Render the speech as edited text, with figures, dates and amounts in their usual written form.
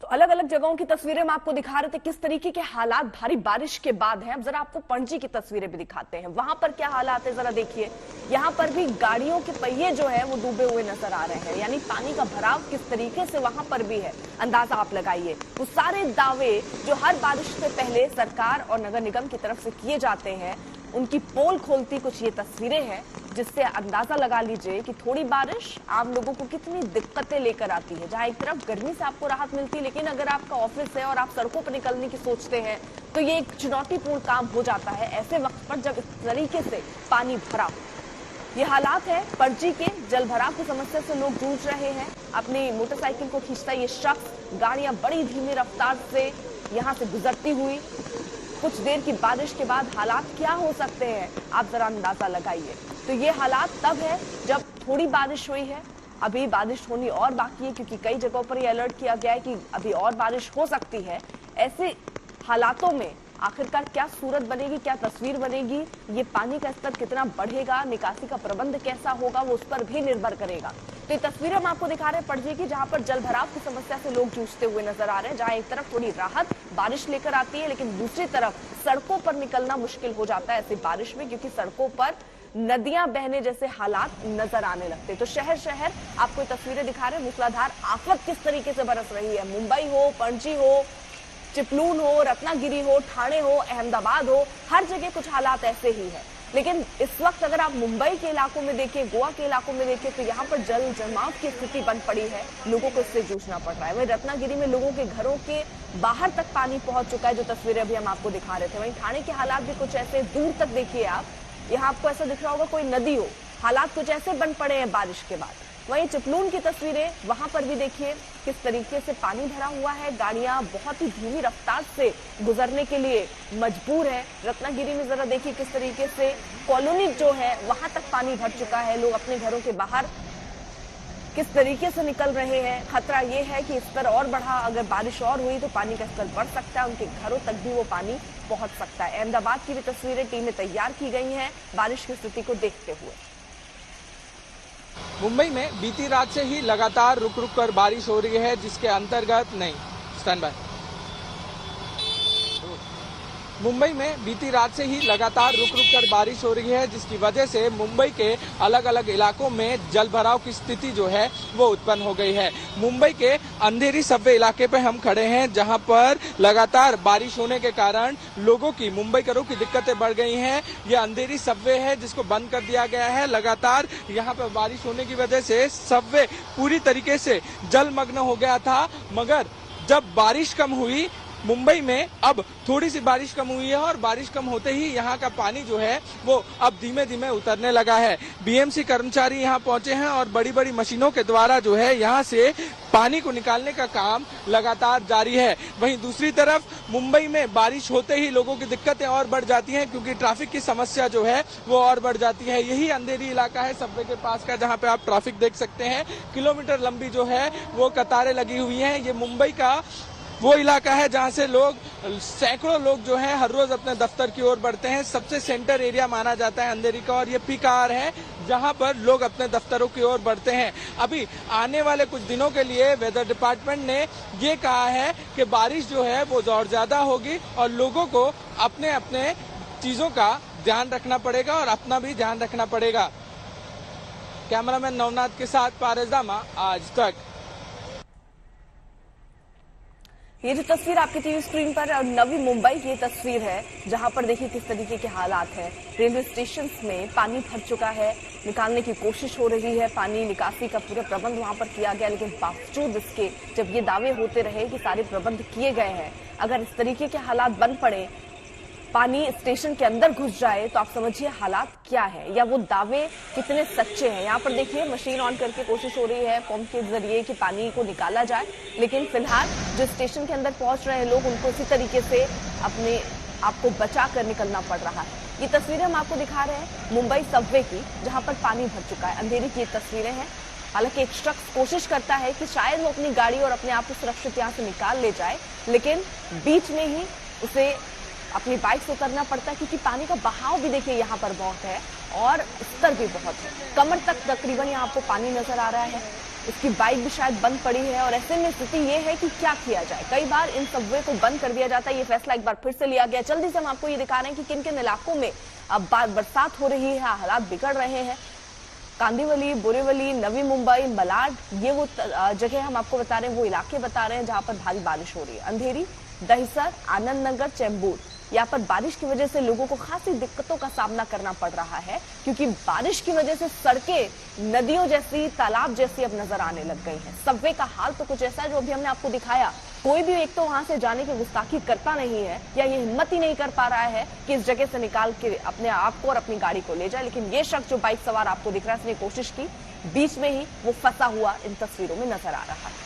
तो अलग अलग जगहों की तस्वीरें हम आपको दिखा रहे थे, किस तरीके के हालात भारी बारिश के बाद हैं। अब जरा आपको पणजी की तस्वीरें भी दिखाते हैं, वहां पर क्या हालात है जरा देखिए। यहाँ पर भी गाड़ियों के पहिए जो है वो डूबे हुए नजर आ रहे हैं, यानी पानी का भराव किस तरीके से वहां पर भी है, अंदाजा आप लगाइए। वो सारे दावे जो हर बारिश से पहले सरकार और नगर निगम की तरफ से किए जाते हैं, उनकी पोल खोलती कुछ ये तस्वीरें हैं, जिससे अंदाजा लगा लीजिए कि थोड़ी बारिश आम लोगों को कितनी दिक्कतें लेकर आती है। जहां एक तरफ गर्मी से आपको राहत मिलती है, लेकिन अगर आपका ऑफिस है और आप सड़कों पर निकलने की सोचते हैं तो ये एक चुनौतीपूर्ण काम हो जाता है ऐसे वक्त पर जब इस तरीके से पानी भरा। ये हालात है पणजी के, जल भराव की समस्या से लोग जूझ रहे हैं। अपनी मोटरसाइकिल को खींचता ये शख्स, गाड़ियां बड़ी धीमी रफ्तार से यहां से गुजरती हुई। कुछ देर की बारिश के बाद हालात क्या हो सकते हैं आप जरा अंदाजा लगाइए। तो ये हालात तब है जब थोड़ी बारिश हुई है, अभी बारिश होनी और बाकी है, क्योंकि कई जगहों पर ये अलर्ट किया गया है कि अभी और बारिश हो सकती है। ऐसे हालातों में आखिरकार क्या सूरत बनेगी, क्या तस्वीर बनेगी, ये पानी का स्तर कितना बढ़ेगा, निकासी का प्रबंध कैसा होगा, वो उस पर भी निर्भर करेगा। तो ये तस्वीर हम आपको दिखा रहे हैं पणजी की, जहां पर जल भराव की समस्या से लोग जूझते हुए नजर आ रहे हैं। जहां एक तरफ थोड़ी राहत बारिश लेकर आती है, लेकिन दूसरी तरफ सड़कों पर निकलना मुश्किल हो जाता है ऐसी बारिश में, क्योंकि सड़कों पर नदियां बहने जैसे हालात नजर आने लगते हैं। तो शहर शहर आपको तस्वीरें दिखा रहे हैं, मूसलाधार आफत किस तरीके से बरस रही है। मुंबई हो, पणजी हो, चिपलून हो, रत्नागिरी हो, ठाणे हो, अहमदाबाद हो, हर जगह कुछ हालात ऐसे ही है। लेकिन इस वक्त अगर आप मुंबई के इलाकों में देखें, गोवा के इलाकों में देखें, तो यहाँ पर जल जमाव की स्थिति बन पड़ी है, लोगों को इससे जूझना पड़ रहा है। वहीं रत्नागिरी में लोगों के घरों के बाहर तक पानी पहुंच चुका है, जो तस्वीरें अभी हम आपको दिखा रहे थे। वहीं ठाणे के हालात भी कुछ ऐसे, दूर तक देखिए आप, यहाँ आपको ऐसा दिख रहा होगा कोई नदी हो, हालात कुछ ऐसे बन पड़े हैं बारिश के बाद। वहीं चिपलून की तस्वीरें, वहां पर भी देखिए किस तरीके से पानी भरा हुआ है, गाड़ियां बहुत ही धीमी रफ्तार से गुजरने के लिए मजबूर है। रत्नागिरी में जरा देखिए किस तरीके से कॉलोनी जो है वहां तक पानी भर चुका है, लोग अपने घरों के बाहर किस तरीके से निकल रहे हैं। खतरा ये है कि स्तर और बढ़ा, अगर बारिश और हुई तो पानी का स्तर बढ़ सकता है, उनके घरों तक भी वो पानी पहुंच सकता है। अहमदाबाद की भी तस्वीरें टीमें तैयार की गई हैं बारिश की स्थिति को देखते हुए। मुंबई में बीती रात से ही लगातार रुक रुक कर बारिश हो रही है, जिसके अंतर्गत स्टैंड बाय। मुंबई में बीती रात से ही लगातार रुक रुक कर बारिश हो रही है, जिसकी वजह से मुंबई के अलग अलग इलाकों में जल भराव की स्थिति जो है वो उत्पन्न हो गई है। मुंबई के अंधेरी सबवे इलाके पे हम खड़े हैं, जहां पर लगातार बारिश होने के कारण लोगों की, मुंबईकरों की दिक्कतें बढ़ गई हैं। ये अंधेरी सबवे है जिसको बंद कर दिया गया है। लगातार यहाँ पर बारिश होने की वजह से सबवे पूरी तरीके से जलमग्न हो गया था, मगर जब बारिश कम हुई मुंबई में, अब थोड़ी सी बारिश कम हुई है और बारिश कम होते ही यहाँ का पानी जो है वो अब धीमे धीमे उतरने लगा है। बीएमसी कर्मचारी यहाँ पहुंचे हैं और बड़ी बड़ी मशीनों के द्वारा जो है यहाँ से पानी को निकालने का काम लगातार जारी है। वहीं दूसरी तरफ मुंबई में बारिश होते ही लोगों की दिक्कतें और बढ़ जाती हैं, क्योंकि ट्रैफिक की समस्या जो है वो और बढ़ जाती है। यही अंधेरी इलाका है सबवे के पास का, जहाँ पे आप ट्रैफिक देख सकते हैं। किलोमीटर लंबी जो है वो कतारें लगी हुई हैं। ये मुंबई का वो इलाका है जहां से लोग, सैकड़ों लोग जो हैं हर रोज अपने दफ्तर की ओर बढ़ते हैं। सबसे सेंटर एरिया माना जाता है अंधेरी का, और ये पीक आवर है जहां पर लोग अपने दफ्तरों की ओर बढ़ते हैं। अभी आने वाले कुछ दिनों के लिए वेदर डिपार्टमेंट ने ये कहा है कि बारिश जो है वो और ज्यादा होगी और लोगों को अपने अपने चीजों का ध्यान रखना पड़ेगा और अपना भी ध्यान रखना पड़ेगा। कैमरामैन नवनाथ के साथ पारस दामा, आज तक। ये जो तस्वीर आपकी टीवी स्क्रीन पर है, और नवी मुंबई की ये तस्वीर है, जहां पर देखिए किस तरीके के हालात हैं। रेलवे स्टेशन में पानी भर चुका है, निकालने की कोशिश हो रही है, पानी निकासी का पूरा प्रबंध वहां पर किया गया, लेकिन बावजूद इसके जब ये दावे होते रहे कि सारे प्रबंध किए गए हैं, अगर इस तरीके के हालात बन पड़े, पानी स्टेशन के अंदर घुस जाए, तो आप समझिए हालात क्या है, या वो दावे कितने सच्चे हैं। यहाँ पर देखिए मशीन ऑन करके कोशिश हो रही है पंप के जरिए कि पानी को निकाला जाए, लेकिन फिलहाल जो स्टेशन के अंदर पहुंच रहे हैं लोग, उनको इसी तरीके से अपने आप को बचा कर निकलना पड़ रहा है। ये तस्वीरें हम आपको दिखा रहे हैं मुंबई सबवे की, जहां पर पानी भर चुका है। अंधेरी की ये तस्वीरें हैं। हालांकि एक शख्स कोशिश करता है कि शायद वो अपनी गाड़ी और अपने आप को सुरक्षित यहाँ से निकाल ले जाए, लेकिन बीच में ही उसे अपनी बाइक से उतरना पड़ता है, क्योंकि पानी का बहाव भी देखिए यहाँ पर बहुत है और स्तर भी बहुत है। कमर तक तकरीबन यहाँ आपको पानी नजर आ रहा है। उसकी बाइक भी शायद बंद पड़ी है और ऐसे में स्थिति ये है कि क्या किया जाए। कई बार इन सबवे को बंद कर दिया जाता है, ये फैसला एक बार फिर से लिया गया। जल्दी से हम आपको ये दिखा रहे हैं कि किन किन इलाकों में अब बरसात हो रही है, हालात बिगड़ रहे हैं। कांदिवली, बोरीवली, नवी मुंबई, मलाड, ये वो जगह हम आपको बता रहे हैं, वो इलाके बता रहे हैं जहां पर भारी बारिश हो रही है। अंधेरी, दहिसर, आनंद नगर, चेंबूर, यहाँ पर बारिश की वजह से लोगों को खासी दिक्कतों का सामना करना पड़ रहा है, क्योंकि बारिश की वजह से सड़कें नदियों जैसी, तालाब जैसी अब नजर आने लग गई हैं। सबवे का हाल तो कुछ ऐसा है जो अभी हमने आपको दिखाया। कोई भी एक तो वहां से जाने की गुस्ताखी करता नहीं है या ये हिम्मत ही नहीं कर पा रहा है कि इस जगह से निकाल के अपने आप को और अपनी गाड़ी को ले जाए। लेकिन ये शख्स जो बाइक सवार आपको दिख रहा है, इसने कोशिश की, बीच में ही वो फंसा हुआ इन तस्वीरों में नजर आ रहा है।